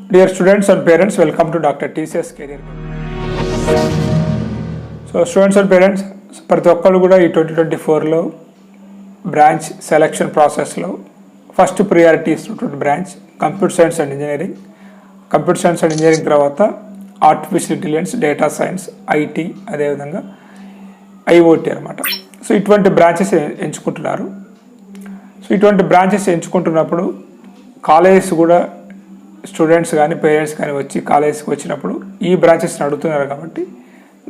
Dear students and parents, welcome to Dr. TCS Career. So students and parents, ప్రతి ఒక్కళ్ళు కూడా ఈ 2024లో బ్రాంచ్ సెలక్షన్ ప్రాసెస్లో ఫస్ట్ ప్రియారిటీ ఇస్తున్నటువంటి branch computer science and engineering. Computer science and engineering తర్వాత artificial intelligence, data science, IT, అదేవిధంగా IOT అనమాట. సో ఇటువంటి బ్రాంచెస్ ఎంచుకుంటున్నారు. సో ఇటువంటి బ్రాంచెస్ ఎంచుకుంటున్నప్పుడు కాలేజెస్ కూడా స్టూడెంట్స్ కానీ పేరెంట్స్ కానీ వచ్చి కాలేజ్కి వచ్చినప్పుడు ఈ బ్రాంచెస్ని అడుగుతున్నారు. కాబట్టి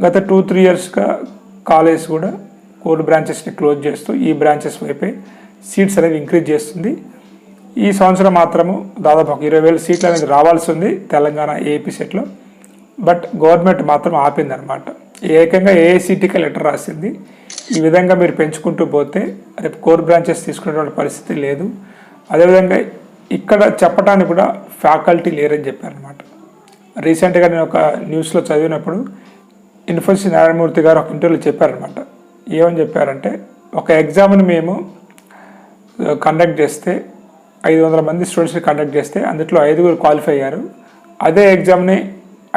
గత 2-3 ఇయర్స్గా కాలేజ్ కూడా కోర్ బ్రాంచెస్ని క్లోజ్ చేస్తూ ఈ బ్రాంచెస్ వైపే సీట్స్ అనేవి ఇంక్రీజ్ చేస్తుంది. ఈ సంవత్సరం మాత్రము దాదాపు 20,000 సీట్లు అనేది రావాల్సి ఉంది తెలంగాణ ఏపీ సెట్లో. బట్ గవర్నమెంట్ మాత్రం ఆపిందనమాట. ఏకంగా ఏఐసిటికి లెటర్ రాసింది, ఈ విధంగా మీరు పెంచుకుంటూ పోతే రేపు కోర్ బ్రాంచెస్ తీసుకునేటువంటి పరిస్థితి లేదు. అదేవిధంగా ఇక్కడ చెప్పడానికి కూడా ఫ్యాకల్టీ లేరని చెప్పారనమాట. రీసెంట్గా నేను ఒక న్యూస్లో చదివినప్పుడు ఇన్ఫోసిస్ నారాయణమూర్తి గారు ఒక ఇంటర్వ్యూలో చెప్పారనమాట. ఏమని చెప్పారంటే, ఒక ఎగ్జామ్ని మేము కండక్ట్ చేస్తే 500 మంది స్టూడెంట్స్ని కండక్ట్ చేస్తే అందులో 5 క్వాలిఫై అయ్యారు. అదే ఎగ్జామ్ని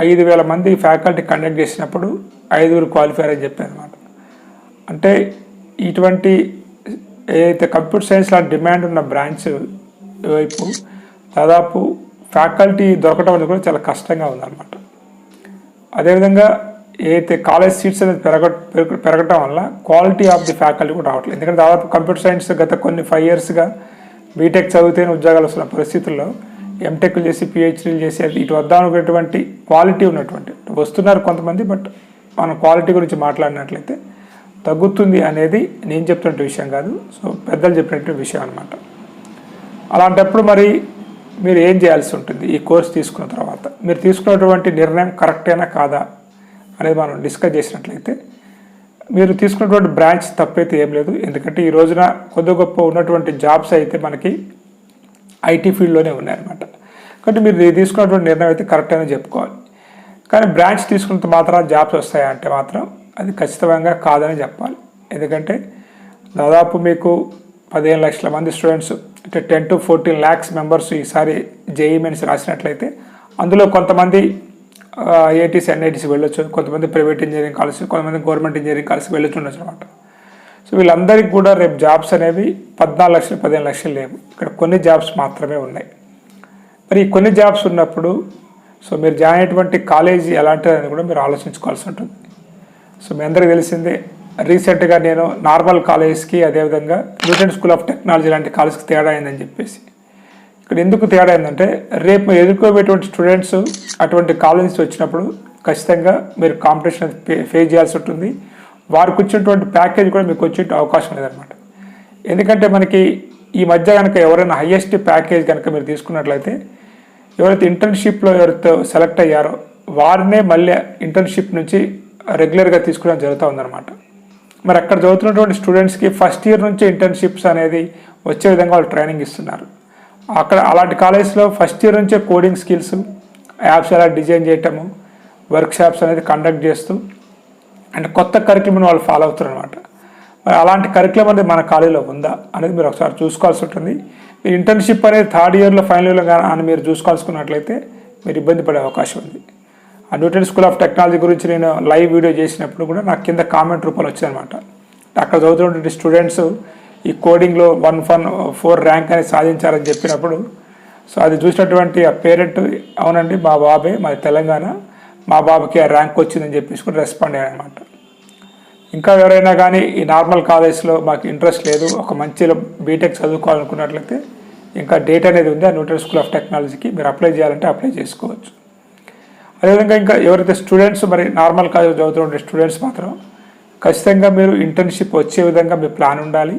5,000 మంది ఫ్యాకల్టీ కండక్ట్ చేసినప్పుడు 5 క్వాలిఫై అయ్యారని చెప్పారనమాట. అంటే ఇటువంటి ఏదైతే కంప్యూటర్ సైన్స్ లాంటి డిమాండ్ ఉన్న బ్రాంచ్ వైపు దాదాపు ఫ్యాకల్టీ దొరకడం అనేది కూడా చాలా కష్టంగా ఉందన్నమాట. అదేవిధంగా ఏదైతే కాలేజ్ సీట్స్ అనేది పెరగటం వల్ల క్వాలిటీ ఆఫ్ ది ఫ్యాకల్టీ కూడా రావట్లేదు. ఎందుకంటే దాదాపు కంప్యూటర్ సైన్స్ గత కొన్ని 5 ఇయర్స్గా బీటెక్ చదివితేనే ఉద్యోగాలు వస్తున్న పరిస్థితుల్లో ఎంటెక్లు చేసి పిహెచ్డీలు చేసి ఇటు వద్దామనుకునేటువంటి క్వాలిటీ ఉన్నటువంటి వస్తున్నారు కొంతమంది. బట్ మనం క్వాలిటీ గురించి మాట్లాడినట్లయితే తగ్గుతుంది అనేది నేను చెప్తున్న విషయం కాదు, సో పెద్దలు చెప్పినటువంటి విషయం అనమాట. అలాంటప్పుడు మరి మీరు ఏం చేయాల్సి ఉంటుంది? ఈ కోర్స్ తీసుకున్న తర్వాత మీరు తీసుకున్నటువంటి నిర్ణయం కరెక్టేనా కాదా అనేది మనం డిస్కస్ చేసినట్లయితే, మీరు తీసుకున్నటువంటి బ్రాంచ్ తప్పైతే ఏం లేదు. ఎందుకంటే ఈ రోజున కొద్ది గొప్ప ఉన్నటువంటి జాబ్స్ అయితే మనకి ఐటీ ఫీల్డ్లోనే ఉన్నాయన్నమాట. కాబట్టి మీరు తీసుకున్నటువంటి నిర్ణయం అయితే కరెక్ట్ అని చెప్పుకోవాలి. కానీ బ్రాంచ్ తీసుకున్నంత మాత్రం జాబ్స్ వస్తాయా అంటే మాత్రం అది ఖచ్చితంగా కాదని చెప్పాలి. ఎందుకంటే దాదాపు మీకు 15 లక్షల మంది స్టూడెంట్స్ అంటే 10 to 14 lakhs మెంబర్స్ ఈసారి జేఈఈ మెయిన్స్ రాసినట్లయితే అందులో కొంతమంది ఐఐటీస్, ఎన్ఐటీస్ వెళ్ళొచ్చు, కొంతమంది ప్రైవేట్ ఇంజనీరింగ్ కాలేజ్, కొంతమంది గవర్నమెంట్ ఇంజనీరింగ్ కాలేజ్ వెళ్ళొచ్చు ఉండొచ్చు అనమాట. సో వీళ్ళందరికీ కూడా రేపు జాబ్స్ అనేవి 14 లక్షలు 15 లక్షలు లేవు. ఇక్కడ కొన్ని జాబ్స్ మాత్రమే ఉన్నాయి. మరి ఈ కొన్ని జాబ్స్ ఉన్నప్పుడు సో మీరు జాయిన్ అయ్యేటువంటి కాలేజీ ఎలాంటిదని కూడా మీరు ఆలోచించుకోవాల్సి ఉంటుంది. సో మీ అందరికీ తెలిసిందే, రీసెంట్గా నేను నార్మల్ కాలేజ్కి అదేవిధంగా న్యూటన్ స్కూల్ ఆఫ్ టెక్నాలజీ లాంటి కాలేజ్కి తేడా అయిందని చెప్పేసి. ఇక్కడ ఎందుకు తేడా అయిందంటే, రేపు ఎదుర్కోబోయేటువంటి స్టూడెంట్స్ అటువంటి కాలేజెస్ వచ్చినప్పుడు ఖచ్చితంగా మీరు కాంపిటీషన్ ఫేస్ చేయాల్సి ఉంటుంది. వారికి వచ్చినటువంటి ప్యాకేజ్ కూడా మీకు వచ్చే అవకాశం లేదనమాట. ఎందుకంటే మనకి ఈ మధ్య కనుక ఎవరైనా హయ్యెస్ట్ ప్యాకేజ్ కనుక మీరు తీసుకున్నట్లయితే, ఎవరైతే ఇంటర్న్షిప్లో ఎవరైతే సెలెక్ట్ అయ్యారో వారినే మళ్ళీ ఇంటర్న్షిప్ నుంచి రెగ్యులర్గా తీసుకోవడం జరుగుతూ ఉందన్నమాట. మరి అక్కడ చదువుతున్నటువంటి స్టూడెంట్స్కి ఫస్ట్ ఇయర్ నుంచి ఇంటర్న్షిప్స్ అనేది వచ్చే విధంగా వాళ్ళు ట్రైనింగ్ ఇస్తున్నారు. అక్కడ అలాంటి కాలేజ్లో ఫస్ట్ ఇయర్ నుంచే కోడింగ్ స్కిల్స్, యాప్స్ ఎలా డిజైన్ చేయటము, వర్క్షాప్స్ అనేది కండక్ట్ చేస్తూ అంటే కొత్త కరిక్యులం వాళ్ళు ఫాలో అవుతారు అనమాట. మరి అలాంటి కరిక్యులం అనేది మన కాలేజీలో ఉందా అనేది మీరు ఒకసారి చూసుకోవాల్సి ఉంటుంది. మీరు ఇంటర్న్షిప్ అనేది 3rd ఇయర్లో, ఫైనల్ ఇయర్లో కానీ మీరు చూసుకోవాల్సుకున్నట్లయితే మీరు ఇబ్బంది పడే అవకాశం ఉంది. ఆ న్యూటన్ స్కూల్ ఆఫ్ టెక్నాలజీ గురించి నేను లైవ్ వీడియో చేసినప్పుడు కూడా నాకు కింద కామెంట్ రూపాయలు వచ్చాయన్నమాట. అక్కడ చదువుతున్నటువంటి స్టూడెంట్స్ ఈ కోడింగ్లో 114 ర్యాంక్ అనేది సాధించారని చెప్పినప్పుడు, సో అది చూసినటువంటి ఆ పేరెంట్, అవునండి మా బాబే, మాది తెలంగాణ, మా బాబుకి ఆ ర్యాంక్ వచ్చిందని చెప్పేసి కూడా రెస్పాండ్ అయ్యారనమాట. ఇంకా ఎవరైనా కానీ ఈ నార్మల్ కాలేజ్లో మాకు ఇంట్రెస్ట్ లేదు, ఒక మంచి బీటెక్ చదువుకోవాలనుకున్నట్లయితే ఇంకా డేట్ అనేది ఉంది ఆ న్యూటన్ స్కూల్ ఆఫ్ టెక్నాలజీకి, మీరు అప్లై చేయాలంటే అప్లై చేసుకోవచ్చు. అదేవిధంగా ఇంకా ఎవరైతే స్టూడెంట్స్ మరి నార్మల్ కాలేజ్ చదువుతున్న స్టూడెంట్స్ మాత్రం ఖచ్చితంగా మీరు ఇంటర్న్షిప్ వచ్చే విధంగా మీ ప్లాన్ ఉండాలి.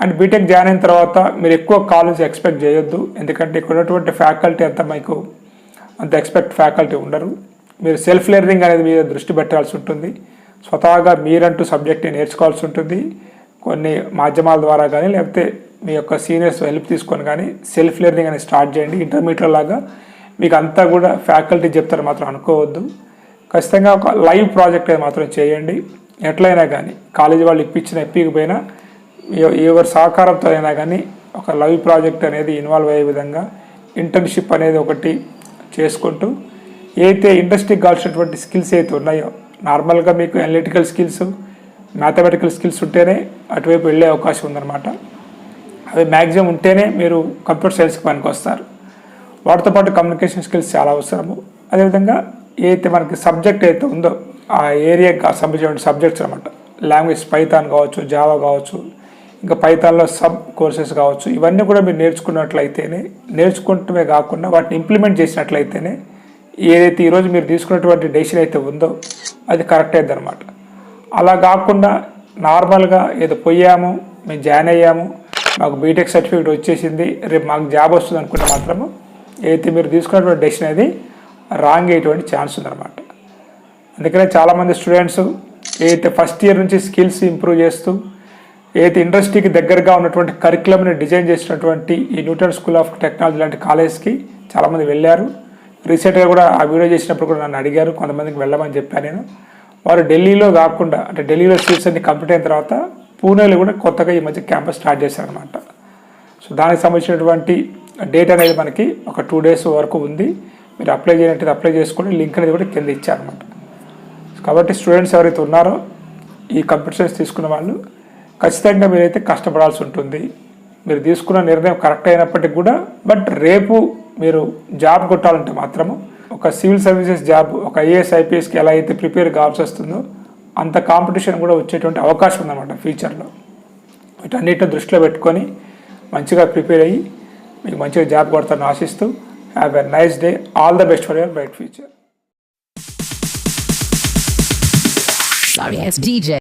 అండ్ బీటెక్ జాయిన్ అయిన తర్వాత మీరు ఎక్కువ కాలేజ్ ఎక్స్పెక్ట్ చేయొద్దు. ఎందుకంటే ఇక్కడ ఉన్నటువంటి ఫ్యాకల్టీ అంతా మీకు అంత ఫ్యాకల్టీ ఉండరు. మీరు సెల్ఫ్ లెర్నింగ్ అనేది మీద దృష్టి పెట్టాల్సి ఉంటుంది. స్వతహాగా మీరంటూ సబ్జెక్ట్ని నేర్చుకోవాల్సి ఉంటుంది. కొన్ని మాధ్యమాల ద్వారా కానీ లేకపోతే మీ యొక్క సీనియర్స్ హెల్ప్ తీసుకొని కానీ సెల్ఫ్ లెర్నింగ్ అనేది స్టార్ట్ చేయండి. ఇంటర్మీడియట్ లాగా మీకు అంతా కూడా ఫ్యాకల్టీ చెప్తారు మాత్రం అనుకోవద్దు. ఖచ్చితంగా ఒక లైవ్ ప్రాజెక్ట్ అనేది మాత్రం చేయండి. ఎట్లయినా కానీ కాలేజీ వాళ్ళు ఇప్పించకపోయినా ఎవరి సహకారంతో అయినా కానీ ఒక లైవ్ ప్రాజెక్ట్ అనేది ఇన్వాల్వ్ అయ్యే విధంగా ఇంటర్న్షిప్ అనేది ఒకటి చేసుకుంటూ ఏదైతే ఇండస్ట్రీకి కావాల్సినటువంటి స్కిల్స్ అయితే ఉన్నాయో, నార్మల్గా మీకు అనలిటికల్ స్కిల్స్, మ్యాథమెటికల్ స్కిల్స్ ఉంటేనే అటువైపు వెళ్ళే అవకాశం ఉందన్నమాట. అవి మ్యాక్సిమం ఉంటేనే మీరు కంప్యూటర్ సైన్స్కి పనికి వస్తారు. వాటితో పాటు కమ్యూనికేషన్ స్కిల్స్ చాలా అవసరము. అదేవిధంగా ఏదైతే మనకి సబ్జెక్ట్ అయితే ఉందో ఆ ఏరియాకి సంబంధించిన సబ్జెక్ట్స్ అనమాట, లాంగ్వేజ్ పైథాన్ కావచ్చు, జావా కావచ్చు, ఇంకా పైథాన్లో సబ్ కోర్సెస్ కావచ్చు, ఇవన్నీ కూడా మీరు నేర్చుకున్నట్లయితేనే, నేర్చుకుంటమే కాకుండా వాటిని ఇంప్లిమెంట్ చేసినట్లయితేనే ఏదైతే ఈరోజు మీరు తీసుకున్నటువంటి డెసిషన్ అయితే ఉందో అది కరెక్ట్ అయింది అనమాట. అలా కాకుండా నార్మల్గా ఏదో పోయాము, మేము జాయిన్ అయ్యాము, మాకు బీటెక్ సర్టిఫికేట్ వచ్చేసింది, రేపు మాకు జాబ్ వస్తుంది అనుకుంటే మాత్రము ఏదైతే మీరు తీసుకున్నటువంటి డెసిషన్ అనేది రాంగ్ అయ్యేటువంటి ఛాన్స్ ఉందన్నమాట. అందుకనే చాలామంది స్టూడెంట్స్ ఏదైతే ఫస్ట్ ఇయర్ నుంచి స్కిల్స్ ఇంప్రూవ్ చేస్తూ ఏదైతే ఇండస్ట్రీకి దగ్గరగా ఉన్నటువంటి కరికులంని డిజైన్ చేసినటువంటి ఈ న్యూటన్ స్కూల్ ఆఫ్ టెక్నాలజీ లాంటి కాలేజ్కి చాలామంది వెళ్ళారు. రీసెంట్గా కూడా ఆ వీడియో చేసినప్పుడు కూడా నన్ను అడిగారు, కొంతమందికి వెళ్ళమని చెప్పాను నేను. వారు ఢిల్లీలో కాకుండా, అంటే ఢిల్లీలో సీట్స్ అన్ని కంప్లీట్ అయిన తర్వాత పూణేలో కూడా కొత్తగా ఈ మధ్య క్యాంపస్ స్టార్ట్ చేశారనమాట. సో దానికి సంబంధించినటువంటి డేట్ అనేది మనకి ఒక 2 days వరకు ఉంది. మీరు అప్లై చేయనట్టు అప్లై చేసుకొని లింక్ అనేది కూడా కింద ఇచ్చారనమాట. కాబట్టి స్టూడెంట్స్ ఎవరైతే ఉన్నారో ఈ కంప్యూటర్ సైన్స్ తీసుకున్న వాళ్ళు ఖచ్చితంగా మీరైతే కష్టపడాల్సి ఉంటుంది. మీరు తీసుకున్న నిర్ణయం కరెక్ట్ అయినప్పటికీ కూడా, బట్ రేపు మీరు జాబ్ కొట్టాలంటే మాత్రము ఒక సివిల్ సర్వీసెస్ జాబ్, ఒక ఐఏఎస్ ఐపీఎస్కి ఎలా అయితే ప్రిపేర్ కావాల్సి వస్తుందో అంత కాంపిటీషన్ కూడా వచ్చేటువంటి అవకాశం ఉందన్నమాట ఫ్యూచర్లో. వీటన్నిటిని దృష్టిలో పెట్టుకొని మంచిగా ప్రిపేర్ అయ్యి మీకు మంచిగా జాబ్ కొడతారని ఆశిస్తూ have a nice day. All the best for your bright future. Sorry, it's DJ.